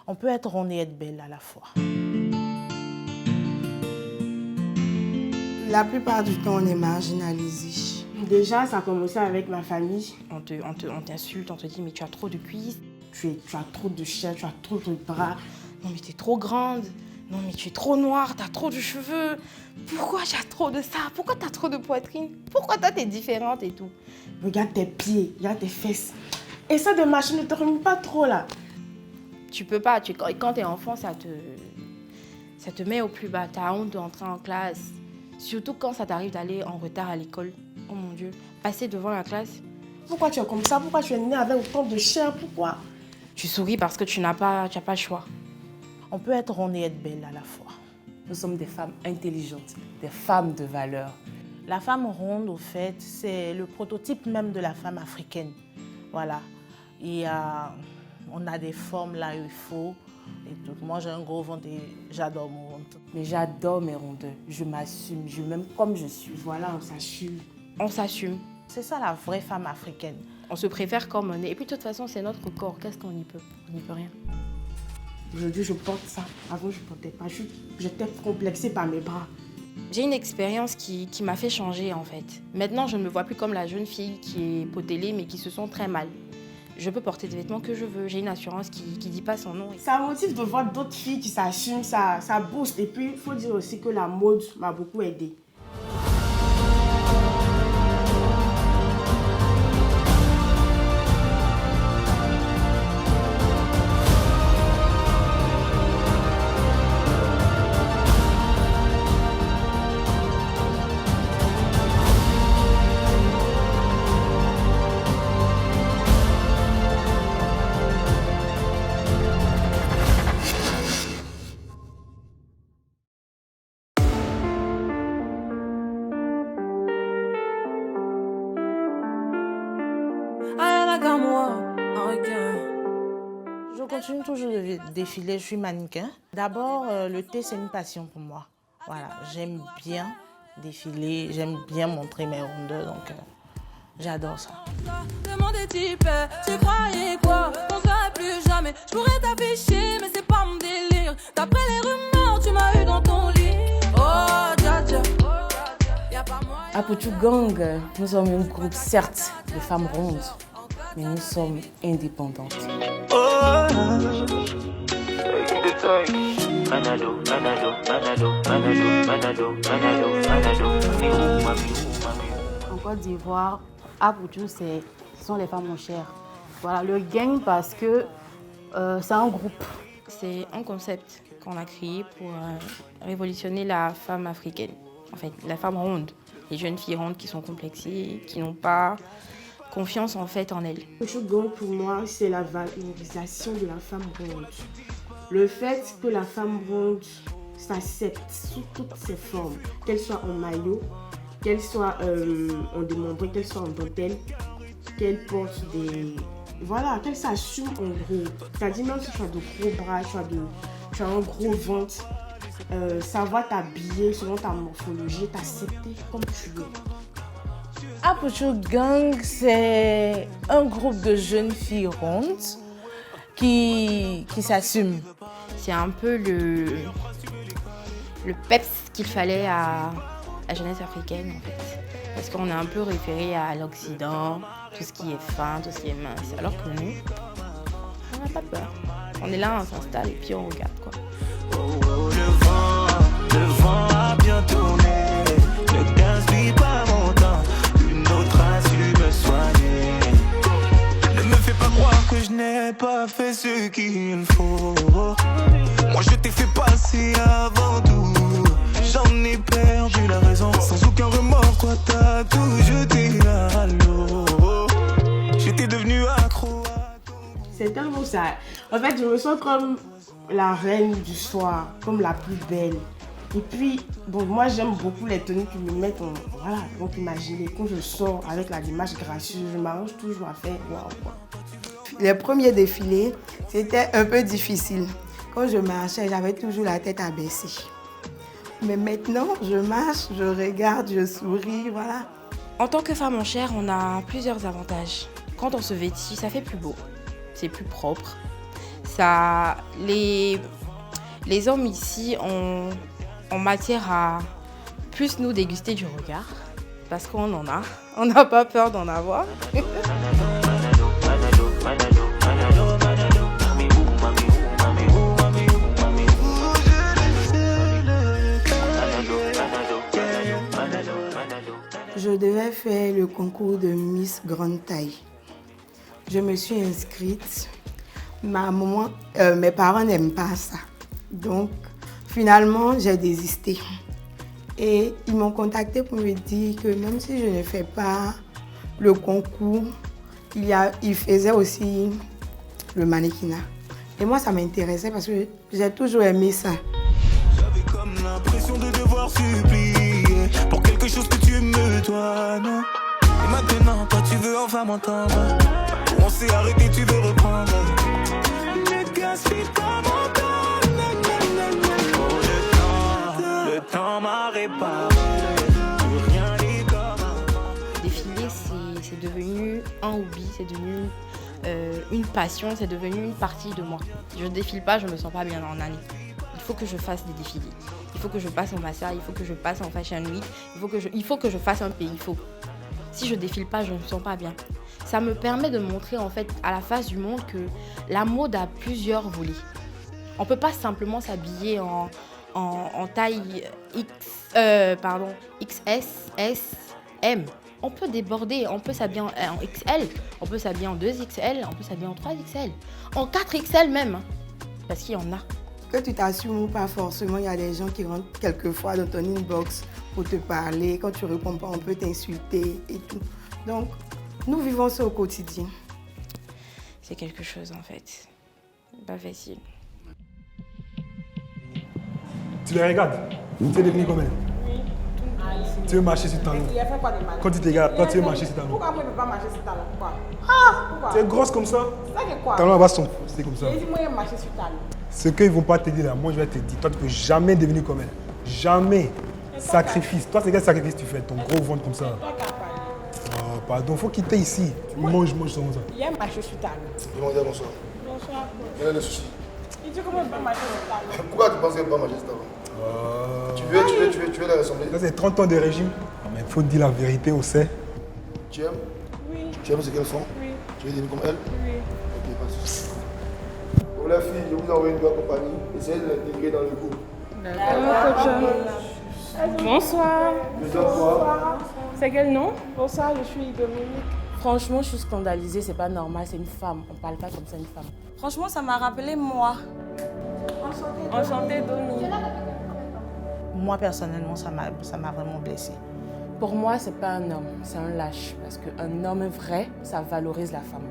On peut être ronde et être belle à la fois. La plupart du temps, on est marginalisé. Déjà, ça a commencé avec ma famille. On t'insulte, on te dit mais tu as trop de cuisses. Tu as trop de chair, tu as trop de bras. Non mais t'es trop grande. Non mais tu es trop noire, t'as trop de cheveux. Pourquoi tu as trop de ça? Pourquoi t'as trop de poitrine? Pourquoi toi t'es différente et tout? Regarde tes pieds, regarde tes fesses. Et ça de machin ne te remue pas trop là. Tu peux pas, quand t'es enfant, ça te met au plus bas. T'as honte d'entrer en classe. Surtout quand ça t'arrive d'aller en retard à l'école. Oh mon Dieu, passer devant la classe. Pourquoi tu es comme ça? Pourquoi tu es née avec autant de chair? Pourquoi? Tu souris parce que tu n'as pas le choix. On peut être ronde et être belle à la fois. Nous sommes des femmes intelligentes, des femmes de valeur. La femme ronde, au fait, c'est le prototype même de la femme africaine. Voilà. On a des formes là où il faut. Et tout. Moi, j'ai un gros ventre et j'adore mon ventre. Mais j'adore mes rondeurs. Je m'assume, je m'aime comme je suis. Voilà, on s'assume. On s'assume. C'est ça la vraie femme africaine. On se préfère comme on est. Et puis de toute façon, c'est notre corps. Qu'est-ce qu'on y peut? On n'y peut rien. Aujourd'hui, je porte ça. Avant, je ne portais pas. J'étais complexée par mes bras. J'ai une expérience qui m'a fait changer en fait. Maintenant, je ne me vois plus comme la jeune fille qui est potelée mais qui se sent très mal. Je peux porter des vêtements que je veux. J'ai une assurance qui ne dit pas son nom. Ça motive de voir d'autres filles qui s'assument, ça booste. Et puis, il faut dire aussi que la mode m'a beaucoup aidée. Je continue toujours de défiler, je suis mannequin. D'abord, le thé, c'est une passion pour moi. Voilà, j'aime bien défiler, j'aime bien montrer mes rondeurs, donc j'adore ça. Tu croyais quoi? On serait plus jamais. Je pourrais t'afficher, mais c'est pas mon délire. D'après les rumeurs, tu m'as eu dans ton lit. Oh, dja dja. Apuchu Gang, nous sommes un groupe certes de femmes rondes, mais nous sommes indépendantes. En Côte d'Ivoire, Apuchu, ce sont les femmes en chair. Voilà, le gang parce que c'est un groupe. C'est un concept qu'on a créé pour révolutionner la femme africaine. En fait, la femme ronde. Les jeunes filles rondes qui sont complexées, qui n'ont pas confiance en fait en elles. Apuchu Gang, pour moi, c'est la valorisation de la femme ronde. Le fait que la femme ronde s'accepte sous toutes ses formes, qu'elle soit en maillot, qu'elle soit en démembré, qu'elle soit en dentelle, qu'elle porte des... Voilà, qu'elle s'assume en gros. C'est-à-dire même si tu as de gros bras, tu as un gros ventre, savoir t'habiller selon ta morphologie, t'accepter comme tu es. Apuchu Gang, c'est un groupe de jeunes filles rondes qui s'assument. C'est un peu le peps qu'il fallait à la jeunesse africaine en fait. Parce qu'on est un peu référé à l'Occident, tout ce qui est fin, tout ce qui est mince. Alors que nous, on n'a pas peur. On est là, on s'installe et puis on regarde quoi. Le vent a bien tourné. Ne gaspille pas mon temps. Une autre a su me soigner. Ne me fais pas croire que je n'ai pas fait ce qu'il faut. Moi je t'ai fait passer avant tout. J'en ai perdu la raison. Sans aucun remords, toi t'as tout jeté à l'eau. J'étais devenu accro à ton... C'est tellement ça. En fait, je me sens comme la reine du soir, comme la plus belle. Et puis, bon, moi j'aime beaucoup les tenues qui me mettent en... Voilà, donc imaginez, quand je sors avec la démarche gracieuse, je m'arrange toujours à faire waouh quoi. Les premiers défilés, c'était un peu difficile. Quand je marchais, j'avais toujours la tête abaissée. Mais maintenant, je marche, je regarde, je souris, voilà. En tant que femme en chair, on a plusieurs avantages. Quand on se vêtit, ça fait plus beau, c'est plus propre, ça, les hommes ici ont matière à plus nous déguster du regard, parce qu'on en a. On n'a pas peur d'en avoir. Je devais faire le concours de Miss Grande Taille. Je me suis inscrite. Mes parents n'aiment pas ça. Donc, finalement, j'ai désisté. Et ils m'ont contacté pour me dire que même si je ne fais pas le concours, ils faisaient aussi le mannequinat. Et moi, ça m'intéressait parce que j'ai toujours aimé ça. J'avais comme l'impression de devoir supplier pour quelque chose que tu me dois, non? Et maintenant, toi, tu veux enfin m'entendre. On s'est arrêté, tu veux reprendre. Ne gaspille pas mon temps. Le temps m'a réparé. Plus rien n'est comme avant. Défiler, c'est devenu un hobby, c'est devenu une passion, c'est devenu une partie de moi. Si je ne défile pas, je ne me sens pas bien en année. Il faut que je fasse des défilés. Il faut que je passe en Massa, il faut que je passe en Fashion Week, il faut que je fasse un pays. Si je ne défile pas, je ne me sens pas bien. Ça me permet de montrer en fait à la face du monde que la mode a plusieurs volets. On ne peut pas simplement s'habiller en taille XS, S, M. On peut déborder, on peut s'habiller en XL, on peut s'habiller en 2XL, on peut s'habiller en 3XL, en 4XL même, parce qu'il y en a. Que tu t'assumes ou pas forcément, il y a des gens qui rentrent quelquefois dans ton inbox pour te parler. Quand tu ne réponds pas, on peut t'insulter et tout. Donc, nous vivons ça au quotidien. C'est quelque chose en fait, pas facile. Tu les regardes? Tu es devenu comment? Tu veux marcher sur talon. Quand tu te regardes, quand tu veux marcher sur talon. Pourquoi moi je ne peux pas marcher sur talon? Pourquoi? Pourquoi? Tu es grosse comme ça. Ça fait quoi? Talon va s'enfoncer comme ça. Dis-moi, je marcher sur talon. Ce qu'ils ne vont pas te dire là, moi je vais te dire. Toi, tu ne peux jamais devenir comme elle. Jamais. Sacrifice. Toi, c'est quel sacrifice tu fais? Ton gros ventre comme ça. Oh, pardon, il faut quitter ici. Tu manges comme ça. Il a marché sur talon. Ils vont dire bonsoir. Bonsoir. Quel est le souci? Il dit comment je ne peux pas marcher sur talon? Pourquoi tu penses qu'elle ne peut pas marcher sur talon? Tu veux la ressembler? Ça, c'est 30 ans de régime. Mais il faut dire la vérité, on sait. Tu aimes? Oui. Tu aimes ce qu'elles font? Oui. Tu veux devenir comme elles? Oui. Ok, pas de souci. Pour la fille, je vous envoie une nouvelle compagnie. Essayez de l'intégrer dans le groupe. Bonsoir. Deuxième fois. C'est quel nom? Bonsoir, je suis Dominique. Franchement, je suis scandalisée, c'est pas normal, c'est une femme. On parle pas comme ça, une femme. Franchement, ça m'a rappelé moi. Enchantée, Dominique. Moi, personnellement, ça m'a vraiment blessée. Pour moi, c'est pas un homme, c'est un lâche. Parce qu'un homme vrai, ça valorise la femme.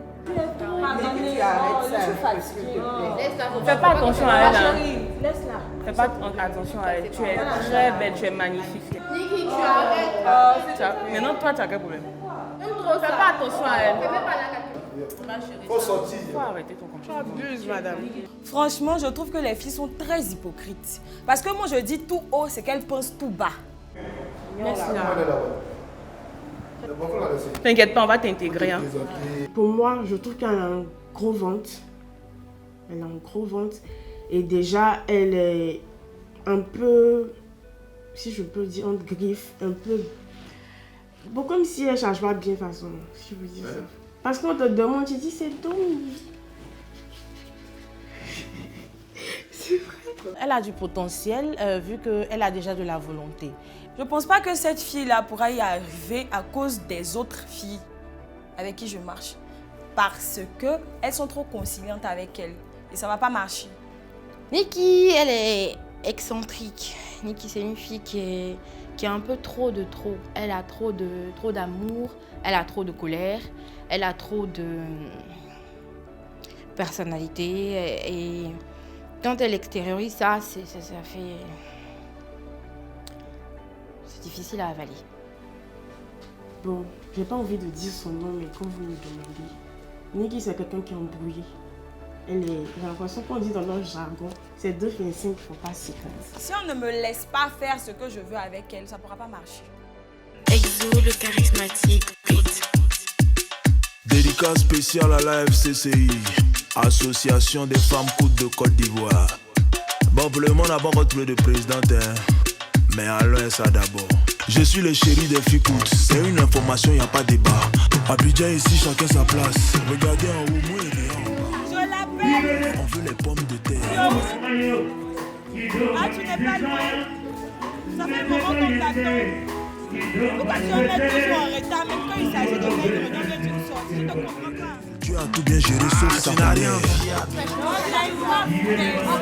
Fais pas attention à elle. Laisse-la. Fais pas attention à elle. Tu es très belle, tu es magnifique. Niki, tu arrêtes. Maintenant, toi, tu as quel problème? Fais pas attention à elle. Faut sortir. Faut arrêter ton comportement. Abuse, madame. Franchement, je trouve que les filles sont très hypocrites. Parce que moi, je dis tout haut, c'est qu'elles pensent tout bas. T'inquiète pas, on va t'intégrer. Hein. Pour moi, je trouve qu'elle a un gros ventre. Elle a un gros ventre. Et déjà, elle est un peu, si je peux dire, entre griffes, un peu... Bon, comme si elle ne charge pas bien, de toute façon, si je peux dire ça. Parce qu'on te demande, tu dis, c'est doux. C'est vrai. Elle a du potentiel vu qu'elle a déjà de la volonté. Je ne pense pas que cette fille-là pourra y arriver à cause des autres filles avec qui je marche. Parce qu'elles sont trop conciliantes avec elle. Et ça ne va pas marcher. Niki, elle est excentrique. Niki, c'est une fille qui a un peu trop de trop. Elle a trop d'amour, elle a trop de colère, elle a trop de personnalité. Et quand elle extériorise ça, ça fait... C'est difficile à avaler. Bon, j'ai pas envie de dire son nom, mais quand vous me demandez, Niki, c'est quelqu'un qui est embrouillé. J'ai l'impression qu'on dit dans notre jargon, c'est 2 filles 5 qui font pas séquence. Si on ne me laisse pas faire ce que je veux avec elle, ça ne pourra pas marcher. Exo, le charismatique. Dédicace spéciale à la FCCI. Association des femmes coutes de Côte d'Ivoire. Bon, pour le monde n'a pas retrouvé de présidente, hein. Mais allons ça d'abord. Je suis le chéri des filles coutes. C'est une information, y a pas débat. Abidjan ici, chacun sa place. Regardez en haut, moi et en bas. Je l'appelle. On veut les pommes de terre. Ah, tu n'es pas loin. Ça fait un moment qu'on t'attend. Pourquoi tu en mets toujours en retard, même quand il s'agit de mettre le nom de une sortie, je ne comprends pas. Tu as tout bien géré sauf ça n'a rien.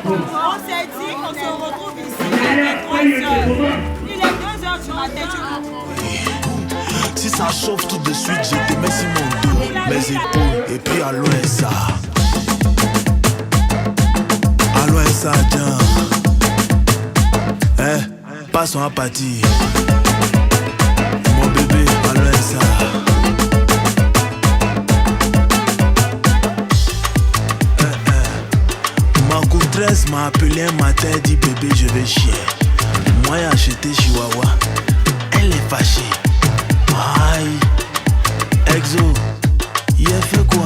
On s'est dit qu'on se retrouve ici à 3 heures. Il est 2 heures du matin, tu comprends. Si ça chauffe tout de suite, je te mets sur mon dos, mes épaules, et puis allons ça. Allons ça, tiens. Passons à partir. Mon bébé, allons ça. Ma coutresse m'a appelé un matin, dit bébé, je vais chier. Moi, j'ai acheté Chihuahua. Elle est fâchée. Aïe, Exo, il a fait quoi?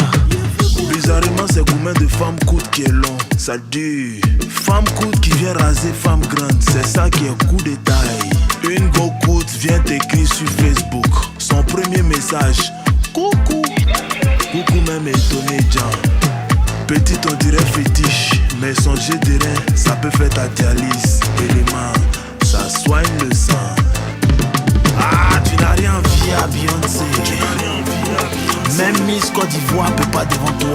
Bizarrement, c'est combien de femmes coûte qui est long, ça dure. Femme coûte qui vient raser femme grande, c'est ça qui est coup de taille. Une go coûte vient t'écrire sur Facebook. Son premier message, coucou. Coucou même étonné, Jean. Petite on dirait fétiche, mais son jet de rein, ça peut faire ta dialyse. Élément, ça soigne le sang. Ah, tu n'as rien vu à Beyoncé. Même Miss Côte d'Ivoire peut pas devant toi.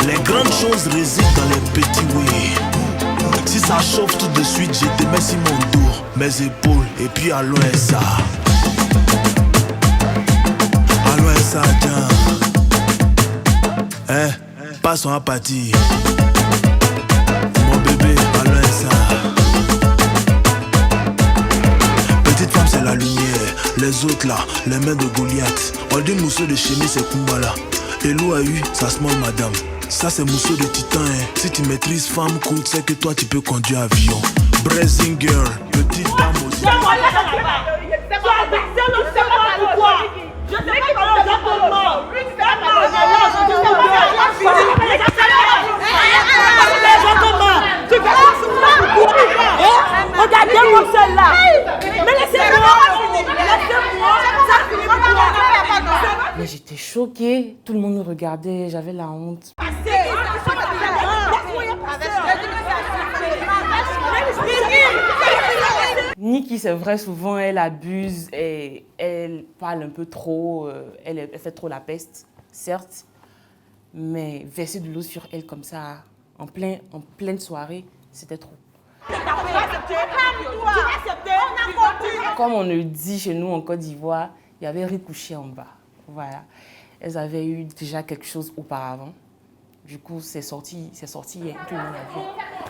Les grandes choses résident dans les petits oui. Si ça chauffe tout de suite, je te mets sur mon dos, mes épaules, et puis allons ça. Allons ça, tiens. Passons à partir. Mon bébé, allons ça. Petite femme, c'est la lumière. Les autres là, les mains de Goliath. On dit mousseau de chemise, c'est Kumbala. Elou a eu sa small madame. Ça, c'est mousseau de titan. Hein. Si tu maîtrises femme cool, c'est que toi, tu peux conduire avion. Blazing girl, petite dame aussi. Je sais pas pourquoi. Je sais pas comment. Regardez-moi celle-là. Mais laissez-moi. Mais j'étais choquée, tout le monde me regardait, j'avais la honte. Niki, c'est vrai, souvent elle abuse, et elle parle un peu trop, elle fait trop la peste, certes, mais verser de l'eau sur elle comme ça, en pleine soirée, c'était trop. Comme on le dit chez nous en Côte d'Ivoire, il y avait riz couché en bas. Voilà. Elles avaient eu déjà quelque chose auparavant. Du coup, c'est sorti hier, tout le monde l'a vu.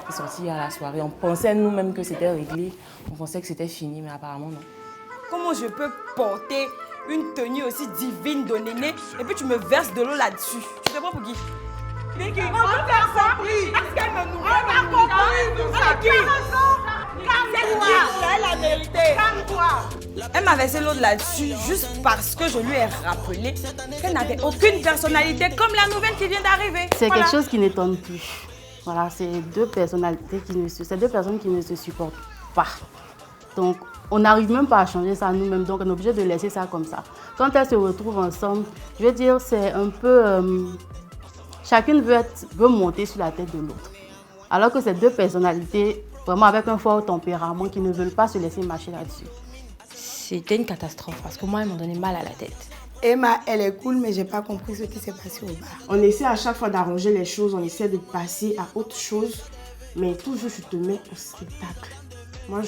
C'est sorti à la soirée. On pensait nous-mêmes que c'était réglé. On pensait que c'était fini, mais apparemment non. Comment je peux porter une tenue aussi divine de Néné et puis tu me verses de l'eau là-dessus? Tu te prends pour qui? Niki, on peut faire ça. Est-ce qu'elle me nourrit? On a compris tout ça. C'est la vérité. Calme-toi. Elle m'a versé l'eau là-dessus juste parce que je lui ai rappelé qu'elle n'avait aucune personnalité comme la nouvelle qui vient d'arriver. C'est quelque chose qui n'étonne plus. Voilà, c'est deux personnes qui ne se supportent pas. Donc, on n'arrive même pas à changer ça nous-mêmes, donc on est obligé de laisser ça comme ça. Quand elles se retrouvent ensemble, je veux dire, c'est un peu... chacune veut monter sur la tête de l'autre. Alors que c'est deux personnalités vraiment avec un fort tempérament qui ne veulent pas se laisser marcher là-dessus. C'était une catastrophe parce que moi, elles m'ont donné mal à la tête. Emma, elle est cool, mais j'ai pas compris ce qui s'est passé au bar. On essaie à chaque fois d'arranger les choses, on essaie de passer à autre chose, mais toujours je te mets au spectacle. Moi,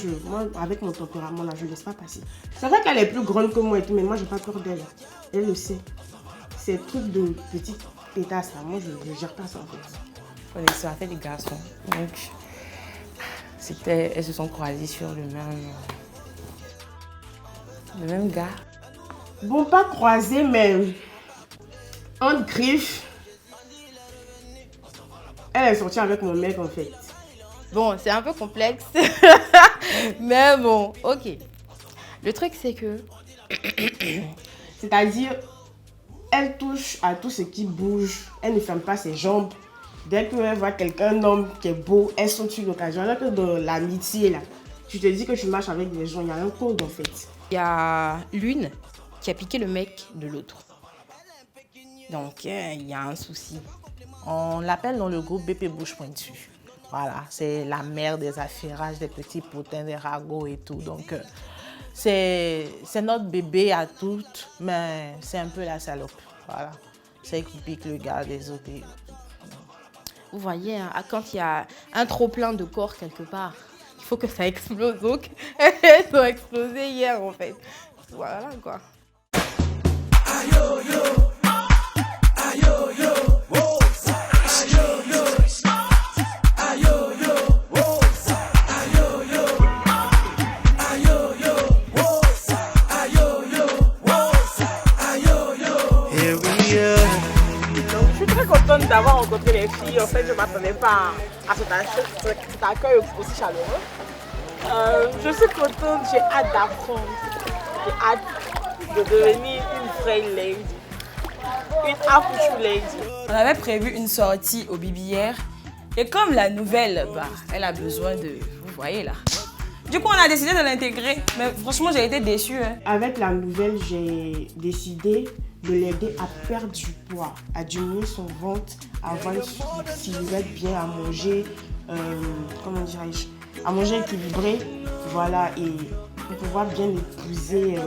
avec mon tempérament là, je ne laisse pas passer. C'est vrai qu'elle est plus grande que moi et tout, mais moi, j'ai pas peur d'elle. Elle le sait. Ces trucs de petites pétasses là, moi, je ne gère pas ça en fait. On est sur la tête des garçons. Donc, elles se sont croisées sur le même gars. Bon, pas croisé, mais en griffe. Elle est sortie avec mon mec en fait. Bon, c'est un peu complexe. Mais bon, ok. Le truc, c'est que... C'est-à-dire, Elle touche à tout ce qui bouge. Elle ne ferme pas ses jambes. Dès qu'elle voit quelqu'un, un homme qui est beau, elle saute sur l'occasion. Alors que dans l'amitié, là, tu te dis que tu marches avec des gens, il y a un code en fait. Il y a l'une qui a piqué le mec de l'autre. Donc, il y a un souci. On l'appelle dans le groupe BP Bouche Pointue. Voilà, c'est la mère des affairages, des petits potins, des ragots et tout. Donc, c'est notre bébé à toutes, mais c'est un peu la salope. Voilà, c'est elle qui pique le gars des autres. Vous voyez, hein, quand il y a un trop-plein de corps quelque part, il faut que ça explose. Donc, elles ont explosé hier, en fait. Voilà, quoi. D'avoir rencontré les filles, en fait, je ne m'attendais pas à cet accueil aussi chaleureux. Je suis contente, j'ai hâte d'apprendre, j'ai hâte de devenir une vraie lady, une Afro lady. On avait prévu une sortie au Bibi hier, et comme la nouvelle, elle a besoin de, vous voyez là. Du coup, on a décidé de l'intégrer, mais franchement, j'ai été déçue. Hein. Avec la nouvelle, j'ai décidé de l'aider à perdre du poids, à diminuer son ventre, à avoir une silhouette bien à manger, comment dirais-je, à manger équilibré, voilà, et pour pouvoir bien l'épouser.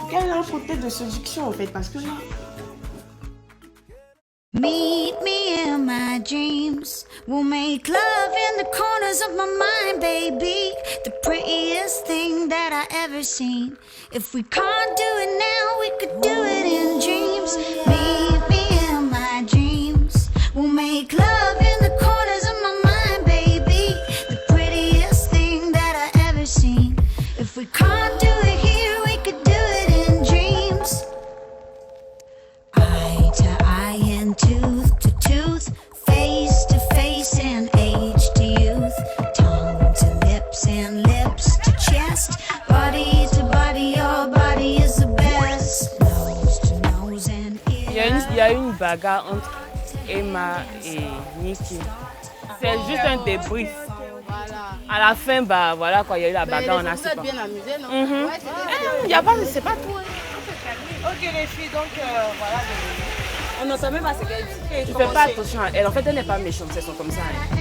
Qu'elle a un côté de séduction en fait, parce que là... Meet me in my dreams. We'll make love in the corners of my mind, baby. The prettiest thing that I ever seen. If we can't do it now, we could do it in dreams. Meet me in my dreams. We'll make love in the corners of my mind, baby. The prettiest thing that I ever seen. If we can't do it here, we could do it in dreams. Eye to eye and tooth to tooth, face to face and age to youth, tongue to lips and lips to chest, body to body, your body is the best, nose to nose and ear. Il y a une bagarre entre Emma et Nikki. C'est juste un débrief. À la fin, voilà quoi, il y a eu la bagarre, on a Vous êtes bien amusés, non? Il n'y a pas, c'est pas tout. Ok les filles, donc voilà. On n'entend même pas ce qu'elle dit. Tu fais pas attention à elle. En fait, elle n'est pas méchante, elles sont comme ça. Hein.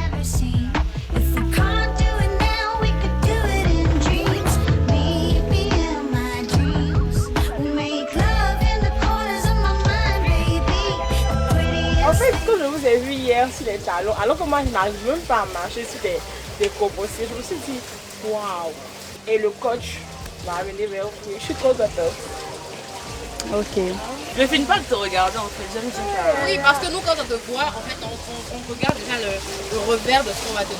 En fait, quand je vous ai vu hier sur les talons, alors que moi je n'arrive même pas à marcher sur des compositions, je me suis dit waouh. Et le coach m'a amené vers vous. Je suis trop contente. Ok. Je finis pas de te regarder en fait, j'aime bien. Oui, parce que nous, quand on te voit, en fait, on regarde déjà le revers de ce qu'on va te dire.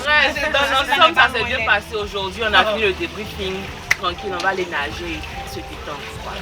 Bref, dans l'ensemble, ça s'est bien passé aujourd'hui. On a fini le débriefing tranquille, on va aller nager et puis se détendre. Voilà.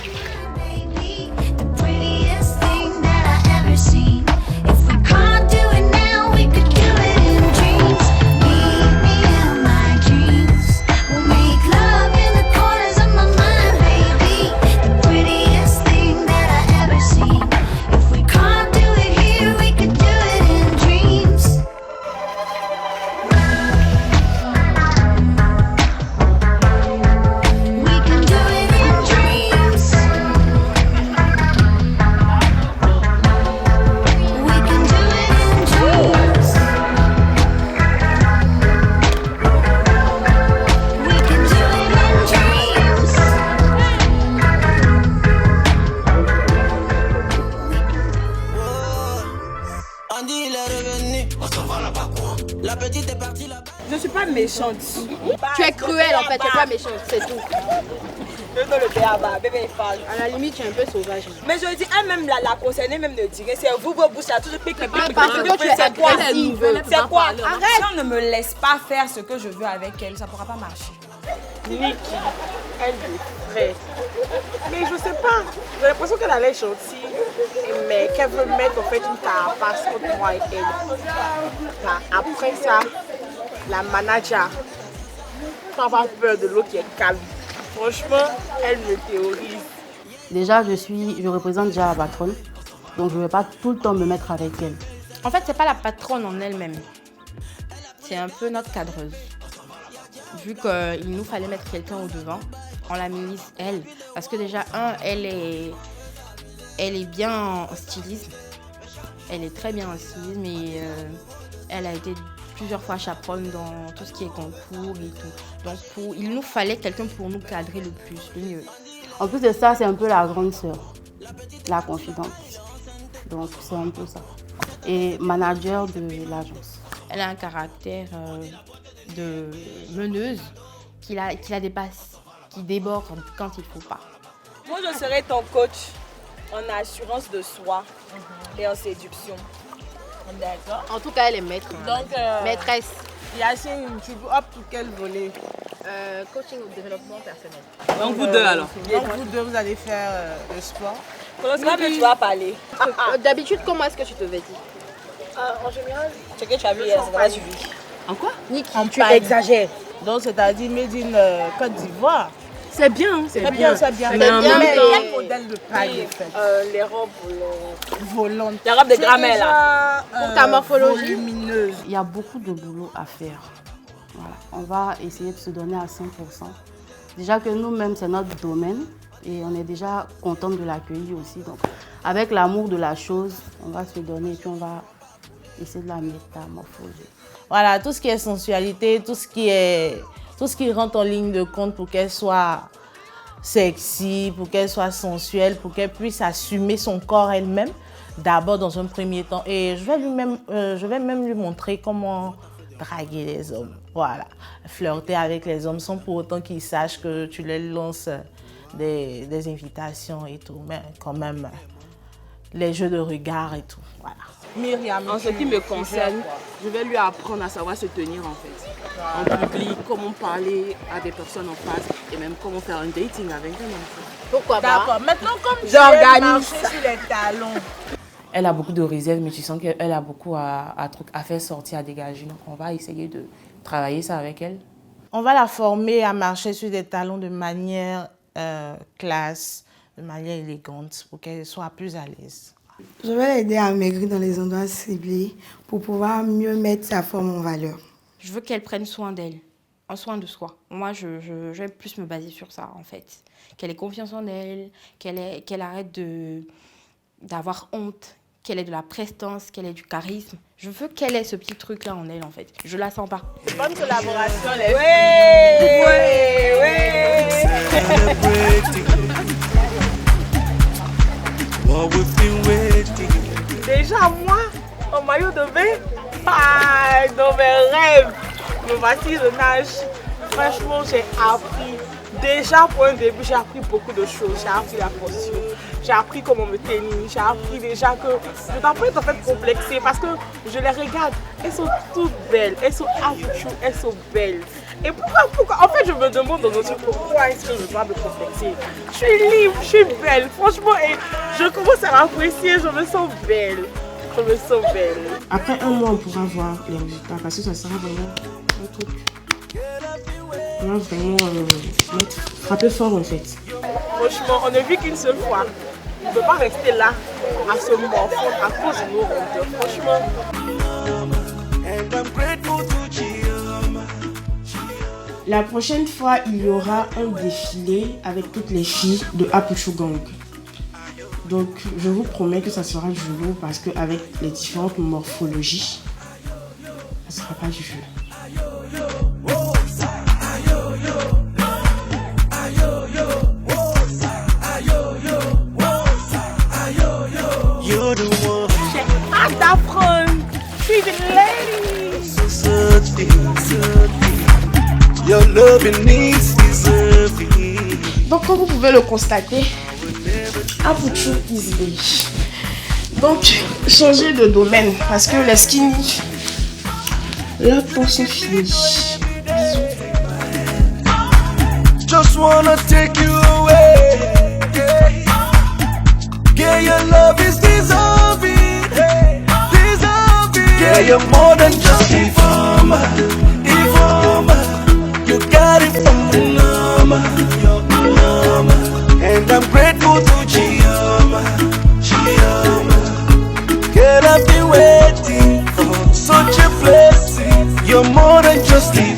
Je suis pas méchante. Tu es cruelle en fait, tu es pas méchante, c'est tout. Je donne le béaba, bébé est fan. À la limite, tu es un peu sauvage. Mais je dis, elle-même, la concernée, même ne dirait, c'est vous, vos bouches, à tout, je pique le pique. Parce que tu es agressive. C'est quoi? Arrête! Si on ne me laisse pas faire ce que je veux avec elle, ça ne pourra pas marcher. Nikki, elle est vraie. Mais je sais pas, j'ai l'impression qu'elle a l'air gentille, mais qu'elle veut mettre en fait une carapace entre moi et elle. Après ça, la manager, faut avoir peur de l'eau qui est calme. Franchement, elle me théorise. Déjà, je représente déjà la patronne, donc je ne vais pas tout le temps me mettre avec elle. En fait, c'est pas la patronne en elle-même. C'est un peu notre cadreuse. Vu qu'il nous fallait mettre quelqu'un au devant, on l'a mise elle. Parce que déjà, elle est bien en stylisme. Elle est très bien en stylisme et elle a été plusieurs fois chaperonne dans tout ce qui est concours et tout. Donc il nous fallait quelqu'un pour nous cadrer le plus, le mieux. En plus de ça, c'est un peu la grande sœur, la confidente. Donc c'est un peu ça. Et manager de l'agence. Elle a un caractère de meneuse qui la dépasse, qui déborde quand il ne faut pas. Moi, je serai ton coach en assurance de soi et en séduction. D'accord. En tout cas, elle est maître. Donc, maîtresse. Yacine, tu optes pour quel volet? Coaching au développement personnel. Donc, vous deux alors. Donc, vous deux, vous allez faire le sport. Comment tu vas parler? D'habitude, comment est-ce que tu te vêtis? En général, ce que tu as vu hier, c'est pas suivi. En quoi? Tu exagères. Donc, c'est-à-dire Made in Côte d'Ivoire. C'est bien, c'est bien. Mais quel modèle de paille est fait? Les robes volantes. Les robes de grammaire là. Pour ta morphologie. Volumineuse. Il y a beaucoup de boulot à faire. Voilà. On va essayer de se donner à 100%. Déjà que nous-mêmes, c'est notre domaine et on est déjà content de l'accueillir aussi. Donc, avec l'amour de la chose, on va se donner et puis on va essayer de la métamorphoser. Voilà, tout ce qui est sensualité, tout ce qui rentre en ligne de compte pour qu'elle soit sexy, pour qu'elle soit sensuelle, pour qu'elle puisse assumer son corps elle-même, d'abord dans un premier temps. Et je vais même lui montrer comment draguer les hommes. Voilà, flirter avec les hommes sans pour autant qu'ils sachent que tu leur lances des invitations et tout, mais quand même les jeux de regard et tout. Voilà. Myriam, en ce qui me concerne, je vais lui apprendre à savoir se tenir en fait. En public, comment parler à des personnes en face et même comment faire un dating avec eux. Pourquoi pas? D'accord, maintenant comme j'organise sur les talons. Elle a beaucoup de réserve, mais tu sens qu'elle a beaucoup à faire sortir, à dégager. Donc on va essayer de travailler ça avec elle. On va la former à marcher sur des talons de manière classe, de manière élégante, pour qu'elle soit plus à l'aise. Je vais l'aider à maigrir dans les endroits ciblés pour pouvoir mieux mettre sa forme en valeur. Je veux qu'elle prenne soin d'elle, en soin de soi. Moi, je vais plus me baser sur ça, en fait. Qu'elle ait confiance en elle, qu'elle arrête d'avoir honte, qu'elle ait de la prestance, qu'elle ait du charisme. Je veux qu'elle ait ce petit truc-là en elle, en fait. Je la sens pas. Bonne collaboration, les Déjà moi, en maillot de bain, dans mes rêves, me voici je nage. Franchement, j'ai appris. Déjà pour un début, j'ai appris beaucoup de choses. J'ai appris la posture, j'ai appris comment me tenir, j'ai appris déjà que je ne dois pas être en fait complexée parce que je les regarde. Elles sont toutes belles, elles sont attitudes, elles sont belles. Et pourquoi en fait, je me demande dans notre pourquoi est-ce que je dois me complexer? Je suis libre, je suis belle, franchement, et je commence à m'apprécier, je me sens belle. Je me sens belle. Après un mois, on pourra voir les résultats parce que ça sera vraiment un truc. On va vraiment frapper fort en fait. Franchement, on ne vit qu'une seule fois. On ne peut pas rester là à se morfondre à cause de nos rondeurs. Franchement. La prochaine fois, il y aura un défilé avec toutes les filles de Apushu Gang. Donc, je vous promets que ça sera du lourd parce qu'avec les différentes morphologies, ça ne sera pas du jeu. J'ai hâte d'apprendre. Je suis une lady. Donc, comme vous pouvez le constater, Apushu is beige. Donc, changer de domaine parce que les skinny, là pour se finir. Bisous. Just wanna take you away. Yeah, your love is deserving. Deserving. Yeah, you're more than just informer. You got it from the mama. And I'm grateful to you're more than just enough.